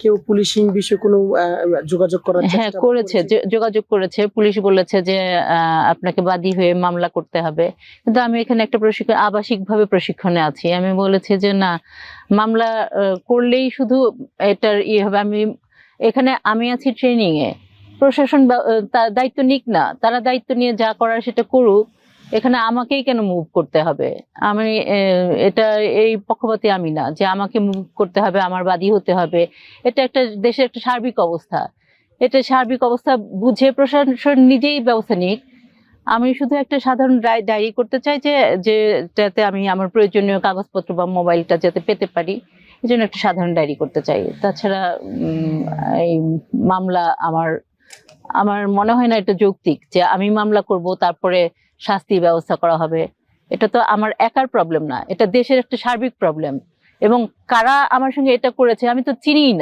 কেউ পুলিশিং বিষয়ে কোনো যোগাযোগ করার হ্যাঁ চেষ্টা করেছে, যোগাযোগ করেছে। পুলিশ বলেছে যে আপনাকে বাদী হয়ে মামলা করতে হবে, কিন্তু আমি এখানে একটা আবাসিক ভাবে প্রশিক্ষণে আছি। আমি বলেছি যে না, মামলা করলেই শুধু এটার হবে। আমি আছি ট্রেনিং এ, প্রশাসন দায়িত্ব নিক না, তারা দায়িত্ব নিয়ে যা করার সেটা করুক, এখানে আমাকেই কেন মুভ করতে হবে? আমি এটা এই পক্ষপাতী আমি না যে আমাকে মুভ করতে হবে, আমার বাদী হতে হবে। এটা একটা দেশের একটা সার্বিক অবস্থা, এটা সার্বিক অবস্থা বুঝে প্রশাসন নিজেই ব্যবস্থা নিক। আমি শুধু একটা সাধারণ ডায়েরি করতে চাই যে যাতে আমি আমার প্রয়োজনীয় কাগজপত্র বা মোবাইলটা যাতে পেতে পারি, এই জন্য একটা সাধারণ ডায়েরি করতে চাই। তাছাড়া এই মামলা আমার মনে হয় না এটা যৌক্তিক যে আমি মামলা করব তারপরে শাস্তি ব্যবস্থা করা হবে। এটা তো আমার একার প্রবলেম না, এটা দেশের একটা সার্বিক প্রবলেম। এবং কারা আমার সঙ্গে এটা করেছে আমি তো চিনিই না।